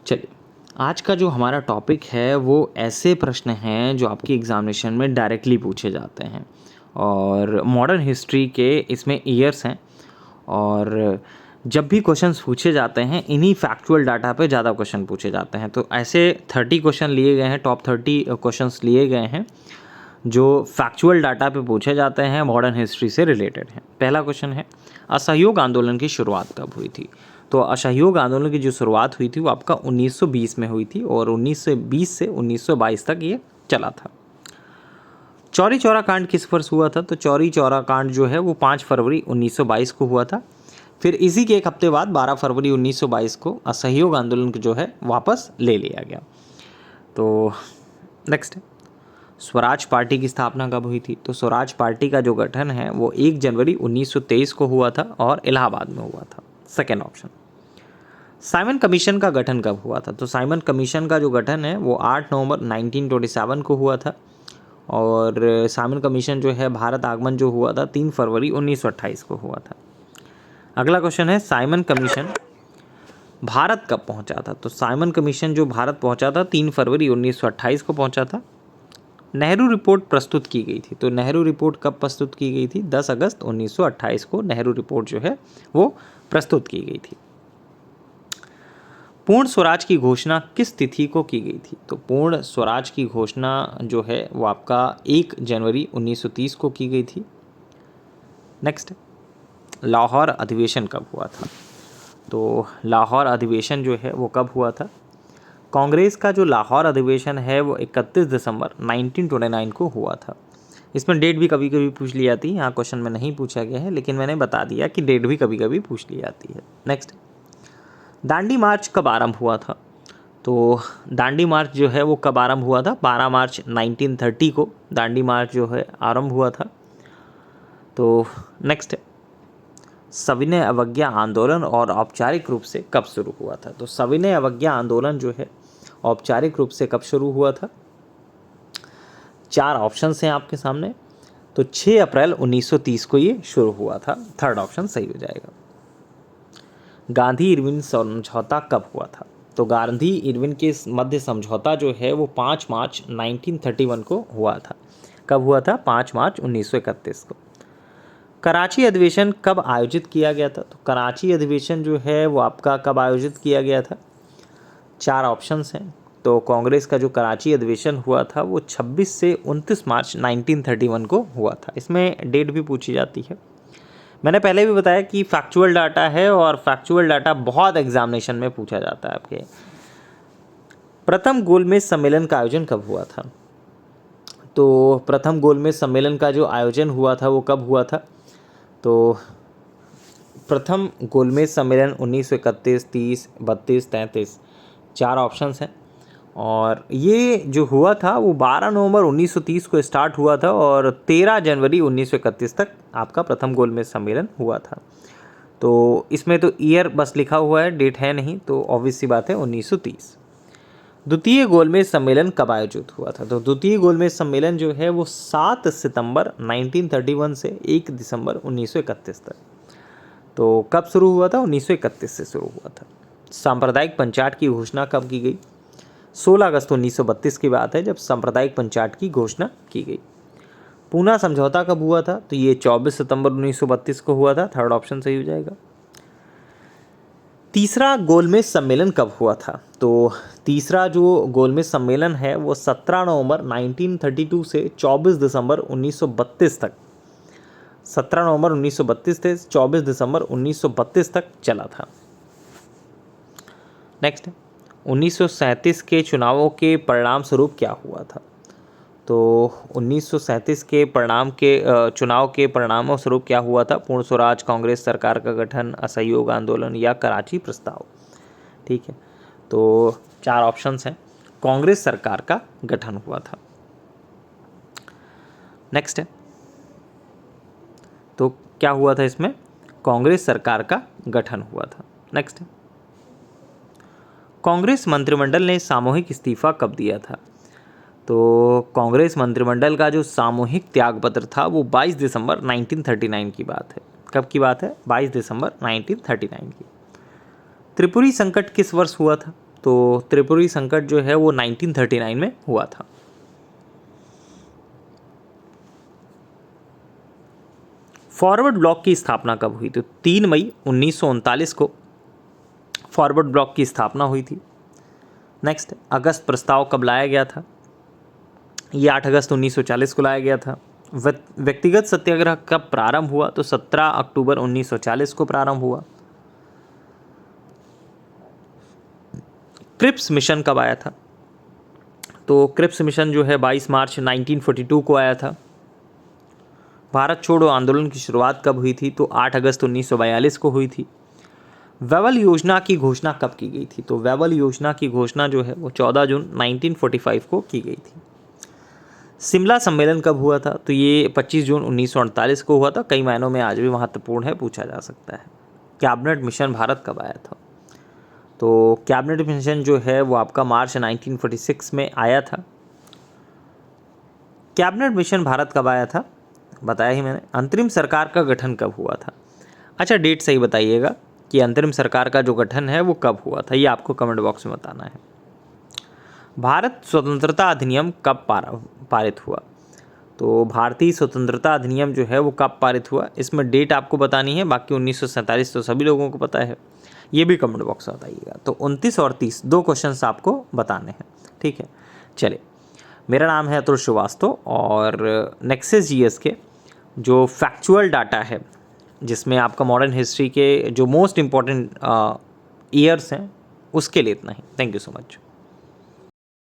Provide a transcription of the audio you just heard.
चलिए, आज का जो हमारा टॉपिक है वो ऐसे प्रश्न हैं जो आपकी एग्ज़ामिनेशन में डायरेक्टली पूछे जाते हैं और मॉडर्न हिस्ट्री के इसमें ईयर्स हैं। और जब भी क्वेश्चंस पूछे जाते हैं इन्हीं फैक्चुअल डाटा पे ज़्यादा क्वेश्चन पूछे जाते हैं। तो ऐसे 30 क्वेश्चन लिए गए हैं, टॉप 30 क्वेश्चंस लिए गए हैं जो फैक्चुअल डाटा पे पूछे जाते हैं, मॉडर्न हिस्ट्री से रिलेटेड हैं। पहला क्वेश्चन है, असहयोग आंदोलन की शुरुआत कब हुई थी? तो असहयोग आंदोलन की जो शुरुआत हुई थी वो आपका 1920 में हुई थी और 1920 से 1922 तक ये चला था। चौरी चौरा कांड किस वर्ष हुआ था? तो चौरी चौरा कांड जो है वो 5 फरवरी 1922 को हुआ था। फिर इसी के एक हफ्ते बाद 12 फरवरी 1922 को असहयोग आंदोलन जो है वापस ले लिया गया। तो नेक्स्ट है, स्वराज पार्टी की स्थापना कब हुई थी? तो स्वराज पार्टी का जो गठन है वो 1 जनवरी 1923 को हुआ था और इलाहाबाद में हुआ था। Second option. साइमन कमीशन का गठन कब हुआ था? तो साइमन कमीशन का जो गठन है वो 8 नवंबर 1927 को हुआ था और साइमन कमीशन जो है भारत आगमन जो हुआ था 3 फरवरी 1928 को हुआ था। अगला क्वेश्चन है, साइमन कमीशन भारत कब पहुंचा था? तो साइमन कमीशन जो भारत पहुंचा था 3 फरवरी 1928 को पहुंचा था। नेहरू रिपोर्ट प्रस्तुत की गई थी? तो नेहरू रिपोर्ट कब प्रस्तुत की गई थी? 10 अगस्त 1928 को नेहरू रिपोर्ट जो है वो प्रस्तुत की गई थी। पूर्ण स्वराज की घोषणा किस तिथि को की गई थी? तो पूर्ण स्वराज की घोषणा जो है वो आपका 1 जनवरी 1930 को की गई थी। नेक्स्ट, लाहौर अधिवेशन कब हुआ था? तो लाहौर अधिवेशन जो है वो कब हुआ था? कांग्रेस का जो लाहौर अधिवेशन है वो 31 दिसंबर 1929 को हुआ था। इसमें डेट भी कभी कभी पूछ ली जाती है, यहाँ क्वेश्चन में नहीं पूछा गया है लेकिन मैंने बता दिया कि डेट भी कभी कभी पूछ ली जाती है। नेक्स्ट, दांडी मार्च कब आरंभ हुआ था? तो दांडी मार्च जो है वो कब आरंभ हुआ था? 12 मार्च 1930 को दांडी मार्च जो है आरंभ हुआ था। तो नेक्स्ट, सविनय अवज्ञा आंदोलन और औपचारिक रूप से कब शुरू हुआ था? तो सविनय अवज्ञा आंदोलन जो है औपचारिक रूप से कब शुरू हुआ था? 4 ऑप्शंस हैं आपके सामने। तो 6 अप्रैल 1930 को ये शुरू हुआ था। थर्ड ऑप्शन सही हो जाएगा। गांधी इरविन समझौता कब हुआ था? तो गांधी इरविन के मध्य समझौता जो है वो 5 मार्च 1931 को हुआ था। कब हुआ था? 5 मार्च 1931 को। कराची अधिवेशन कब आयोजित किया गया था? तो कराची अधिवेशन जो है वो आपका कब आयोजित किया गया था? 4 ऑप्शंस हैं। तो कांग्रेस का जो कराची अधिवेशन हुआ था वो 26 से 29 मार्च 1931 को हुआ था। इसमें डेट भी पूछी जाती है। मैंने पहले भी बताया कि फैक्चुअल डाटा है और फैक्चुअल डाटा बहुत एग्जामिनेशन में पूछा जाता है आपके। प्रथम गोलमेज सम्मेलन का आयोजन कब हुआ था? तो प्रथम गोलमेज सम्मेलन का जो आयोजन हुआ था वो कब हुआ था? तो प्रथम गोलमेज सम्मेलन 1931, 30, 32, 33 4 ऑप्शंस हैं और ये जो हुआ था वो 12 नवंबर 1930 को स्टार्ट हुआ था और 13 जनवरी 1931 तक आपका प्रथम गोलमेज सम्मेलन हुआ था। तो इसमें तो ईयर बस लिखा हुआ है, डेट है नहीं, तो ऑब्वियस सी बात है 1930। द्वितीय गोलमेज सम्मेलन कब आयोजित हुआ था? तो द्वितीय गोलमेज सम्मेलन जो है वो 7 सितंबर 1931 से 1 दिसंबर 1931 तक। तो कब शुरू हुआ था? 1931 से शुरू हुआ था। सांप्रदायिक पंचायत की घोषणा कब की गई? 16 अगस्त 1932 की बात है जब सांप्रदायिक पंचायत की घोषणा की गई। पूना समझौता कब हुआ था? तो ये 24 सितंबर 1932 को हुआ था। थर्ड ऑप्शन सही हो जाएगा। तीसरा गोलमेज सम्मेलन कब हुआ था? तो तीसरा जो गोलमेज सम्मेलन है वो 17 नवंबर 1932 से 24 दिसंबर 1932 तक 17 नवंबर 1932 से 24 दिसंबर 1932 तक चला था। नेक्स्ट, 1937 के चुनावों के परिणाम स्वरूप क्या हुआ था? तो 1937 के चुनाव के परिणामों स्वरूप क्या हुआ था? पूर्ण स्वराज, कांग्रेस सरकार का गठन, असहयोग आंदोलन या कराची प्रस्ताव। ठीक है, तो 4 ऑप्शंस हैं। कांग्रेस सरकार का गठन हुआ था। नेक्स्ट है, तो क्या हुआ था इसमें? कांग्रेस सरकार का गठन हुआ था। नेक्स्ट है, कांग्रेस मंत्रिमंडल ने सामूहिक इस्तीफा कब दिया था? तो कांग्रेस मंत्रिमंडल का जो सामूहिक त्यागपत्र था वो 22 दिसंबर 1939 की बात है। कब की बात है? 22 दिसंबर 1939 की। त्रिपुरी संकट किस वर्ष हुआ था? तो त्रिपुरी संकट जो है वो 1939 में हुआ था। फॉरवर्ड ब्लॉक की स्थापना कब हुई? तो 3 मई 1939 को फॉरवर्ड ब्लॉक की स्थापना हुई थी। नेक्स्ट, अगस्त प्रस्ताव कब लाया गया था? ये 8 अगस्त 1940 को लाया गया था। व्यक्तिगत सत्याग्रह कब प्रारंभ हुआ? तो 17 अक्टूबर 1940 को प्रारंभ हुआ। क्रिप्स मिशन कब आया था? तो क्रिप्स मिशन जो है 22 मार्च 1942 को आया था। भारत छोड़ो आंदोलन की शुरुआत कब हुई थी? तो 8 अगस्त 1942 को हुई थी। वेवल योजना की घोषणा कब की गई थी? तो वेवल योजना की घोषणा जो है वो 14 जून 1945 को की गई थी। शिमला सम्मेलन कब हुआ था? तो ये 25 जून 1948 को हुआ था। कई मायनों में आज भी महत्वपूर्ण है, पूछा जा सकता है। कैबिनेट मिशन भारत कब आया था? तो कैबिनेट मिशन जो है वो आपका मार्च 1946 में आया था। कैबिनेट मिशन भारत कब आया था? बताया ही मैंने। अंतरिम सरकार का गठन कब हुआ था? अच्छा, डेट सही बताइएगा कि अंतरिम सरकार का जो गठन है वो कब हुआ था, ये आपको कमेंट बॉक्स में बताना है। भारत स्वतंत्रता अधिनियम कब पारित हुआ? तो भारतीय स्वतंत्रता अधिनियम जो है वो कब पारित हुआ, इसमें डेट आपको बतानी है। बाकी 1947 तो सभी लोगों को पता है, ये भी कमेंट बॉक्स में बताइएगा। तो 29 और 30 दो क्वेश्चंस आपको बताने हैं, ठीक है। चलिए, मेरा नाम है अतुल श्रीवास्तव और नेक्सस जीएस के जो फैक्चुअल डाटा है, जिसमें आपका मॉडर्न हिस्ट्री के जो मोस्ट इम्पॉर्टेंट ईयर्स हैं, उसके लिए इतना ही। Thank you so much.